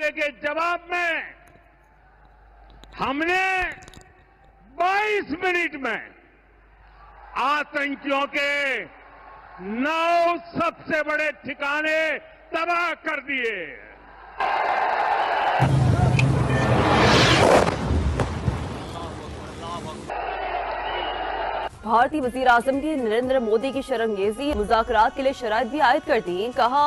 हमले के जवाब में हमने 22 मिनट में आतंकियों के 9 सबसे बड़े ठिकाने तबाह कर दिए। भारतीय वजीर आजम की नरेंद्र मोदी की शर्मगेजी मुज़ाकरात के लिए शराइत भी आयद कर दी। कहा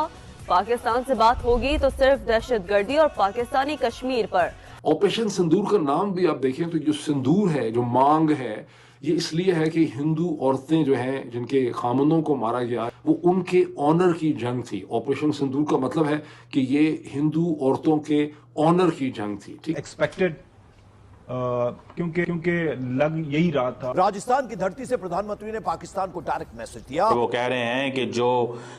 पाकिस्तान से बात होगी तो सिर्फ दहशतगर्दी और पाकिस्तानी कश्मीर पर। ऑपरेशन सिंदूर का नाम भी आप देखें तो जो सिंदूर है, जो मांग है, ये इसलिए है कि हिंदू औरतें जो हैं जिनके खामनों को मारा गया वो उनके ऑनर की जंग थी। ऑपरेशन सिंदूर का मतलब है कि ये हिंदू औरतों के ऑनर की जंग थी। ठीक, एक्सपेक्टेड क्योंकि लग यही रहा था। राजस्थान की धरती से प्रधानमंत्री ने पाकिस्तान को डायरेक्ट मैसेज दिया। वो कह रहे हैं कि जो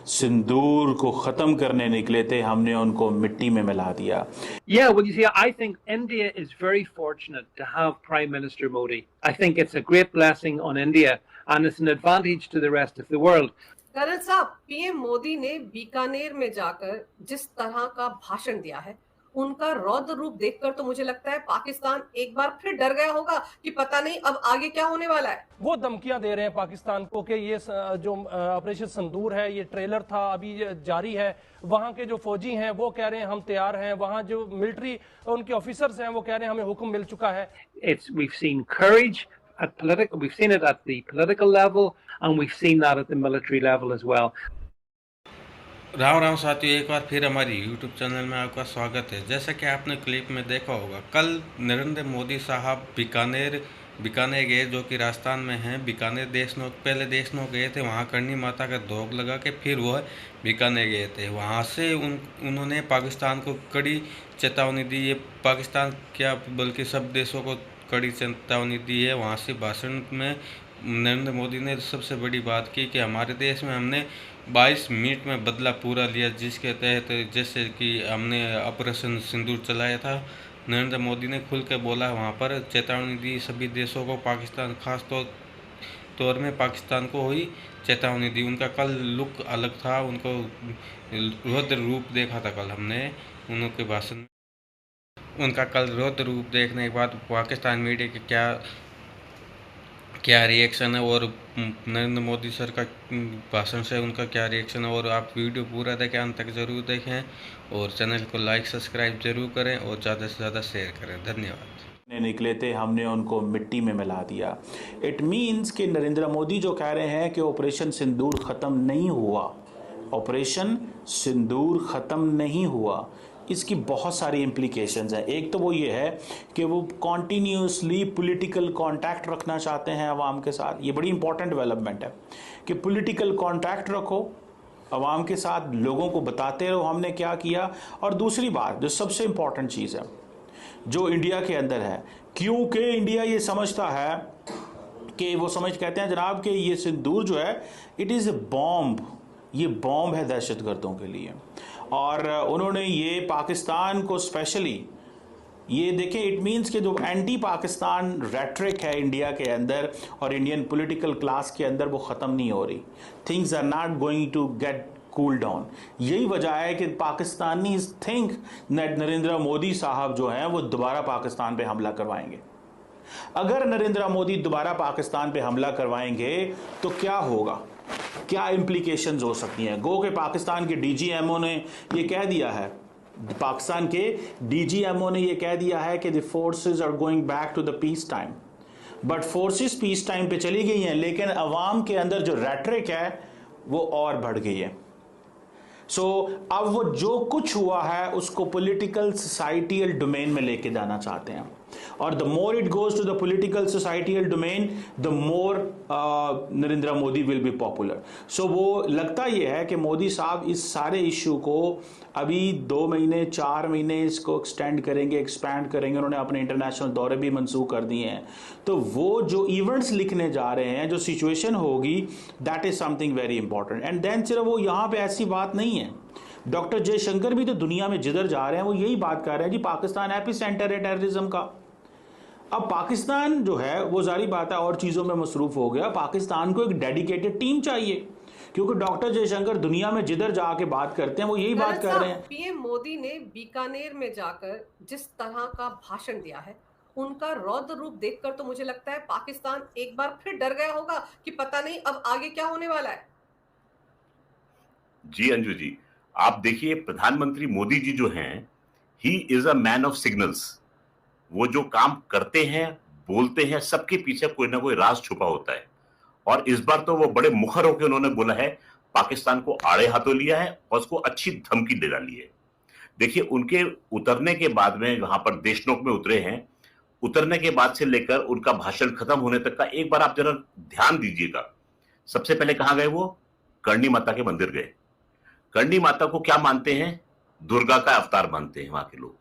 सिंदूर को खत्म करने निकले थे हमने उनको मिट्टी में मिला दिया। Yeah, well, you see, I think India is very fortunate to have Prime Minister Modi. I think it's a great blessing on India and it's an advantage to the rest of the world. Colonel साहब, PM Modi ने बीकानेर में जाकर जिस तरह का भाषण दिया है, उनका रौद्र रूप देखकर तो मुझे लगता है पाकिस्तान एक बार फिर डर गया होगा कि पता नहीं अब आगे क्या होने वाला है। वो धमकियां दे रहे हैं पाकिस्तान को कि ये जो ऑपरेशन सिंदूर है, ये ट्रेलर था, अभी जारी है। वहां के जो फौजी हैं वो कह रहे हैं हम तैयार हैं। वहां जो मिलिट्री उनके ऑफिसर्स हैं वो कह रहे हैं हमें हुक्म मिल चुका है। We've seen courage at political, we've seen it at the political level and we've seen that at the military level as well. Ram साथियों, एक बार फिर हमारी YouTube चैनल में आपका स्वागत है। जैसा कि आपने क्लिप में देखा होगा, कल नरेंद्र मोदी साहब बीकानेर गए, जो कि राजस्थान में है। बीकानेर पहले देशनों गए थे, वहाँ करणी माता का धोख लगा के फिर वह बीकानेर गए थे। वहाँ से उन्होंने पाकिस्तान को कड़ी चेतावनी दी। ये पाकिस्तान क्या बल्कि सब देशों को कड़ी चेतावनी दी है। वहाँ से भाषण में नरेंद्र मोदी ने सबसे बड़ी बात की कि हमारे देश में हमने 22 मिनट में बदला पूरा लिया, जिसके तहत जैसे कि हमने ऑपरेशन सिंदूर चलाया था। नरेंद्र मोदी ने खुल के बोला, वहाँ पर चेतावनी दी सभी देशों को, पाकिस्तान खास तौर में पाकिस्तान को हुई चेतावनी दी। उनका कल लुक अलग था, उनको रौद्र रूप देखा था कल हमने उनके भाषण में। उनका कल रौद्र रूप देखने के बाद पाकिस्तान मीडिया के क्या रिएक्शन है और नरेंद्र मोदी सर का भाषण से उनका क्या रिएक्शन है, और आप वीडियो पूरा देखें, अंत तक ज़रूर देखें और चैनल को लाइक सब्सक्राइब जरूर करें और ज़्यादा से ज़्यादा शेयर करें। धन्यवाद। निकले थे हमने उनको मिट्टी में मिला दिया। इट मीन्स कि नरेंद्र मोदी जो कह रहे हैं कि ऑपरेशन सिंदूर ख़त्म नहीं हुआ, ऑपरेशन सिंदूर ख़त्म नहीं हुआ, इसकी बहुत सारी इम्प्लीकेशंस हैं। एक तो वो ये है कि वो कॉन्टीन्यूसली पॉलिटिकल कांटेक्ट रखना चाहते हैं अवाम के साथ। ये बड़ी इंपॉर्टेंट डेवलपमेंट है कि पॉलिटिकल कांटेक्ट रखो अवाम के साथ, लोगों को बताते रहो हमने क्या किया। और दूसरी बात जो सबसे इम्पॉर्टेंट चीज़ है जो इंडिया के अंदर है, क्योंकि इंडिया ये समझता है कि वो कहते हैं जनाब कि ये सिंदूर जो है इट इज़ ए बॉम्ब, ये बॉम्ब है दहशतगर्दों के लिए। और उन्होंने ये पाकिस्तान को स्पेशली ये देखें, इट मीन्स कि जो एंटी पाकिस्तान रेट्रिक है इंडिया के अंदर और इंडियन पॉलिटिकल क्लास के अंदर वो ख़त्म नहीं हो रही। Things are not going to get cool down. यही वजह है कि पाकिस्तानी थिंक दैट नरेंद्र मोदी साहब जो हैं वो दोबारा पाकिस्तान पे हमला करवाएंगे। अगर नरेंद्र मोदी दोबारा पाकिस्तान पे हमला करवाएंगे तो क्या होगा, क्या इम्प्लीकेशंस हो सकती हैं। गो के पाकिस्तान के डीजीएमओ ने ये कह दिया है, पाकिस्तान के डीजीएमओ ने ये कह दिया है कि the forces are going back to the peace time. But forces peace time पे चली गई हैं, लेकिन अवाम के अंदर जो रेट्रिक है वो और बढ़ गई है। अब वो जो कुछ हुआ है उसको पॉलिटिकल सोसाइटियल डोमेन में लेके जाना चाहते हैं, और the more it goes to the political societal domain the more Narendra Modi will be popular. वो लगता ये है कि मोदी साहब इस सारे इशू को अभी 2 महीने 4 महीने इसको एक्सटेंड करेंगे, एक्सपैंड करेंगे। उन्होंने अपने इंटरनेशनल दौरे भी मंसूख कर दिए हैं। तो वो जो इवेंट्स लिखने जा रहे हैं, जो सिचुएशन होगी, that is something very important. And then सिर्फ वो यहाँ पे ऐसी बात नहीं है, डॉक्टर जयशंकर भी तो दुनिया में जिधर जा रहे हैं वो यही बात कर रहे हैं जी, पाकिस्तान एपी सेंटर है टेररिज्म का। अब पाकिस्तान जो है वो जारी बात है और चीज़ों में मसरूफ हो गया। पाकिस्तान को एक डेडिकेटेड टीम चाहिए क्योंकि डॉक्टर जयशंकर दुनिया में जिधर जाके बात करते हैं वो यही बात कर रहे हैं। पीएम मोदी ने बीकानेर में जाकर जिस तरह का भाषण दिया है, उनका रौद्र रूप देखकर तो मुझे लगता है पाकिस्तान एक बार फिर डर गया होगा कि पता नहीं अब आगे क्या होने वाला है। जी अंजू जी, आप देखिए प्रधानमंत्री मोदी जी जो हैं, he is a man of signals. वो जो काम करते हैं, बोलते हैं, सबके पीछे कोई ना कोई राज छुपा होता है। और इस बार तो वो बड़े मुखर होकर उन्होंने बोला है, पाकिस्तान को आड़े हाथों लिया है और उसको अच्छी धमकी दे डाली है। देखिए उनके उतरने के बाद में वहां पर देशनोक में उतरे हैं, उतरने के बाद से लेकर उनका भाषण खत्म होने तक का एक बार आप जरा ध्यान दीजिएगा। सबसे पहले कहां गए? वो करणी माता के मंदिर गए। करणी माता को क्या मानते हैं? दुर्गा का अवतार मानते हैं वहां के लोग।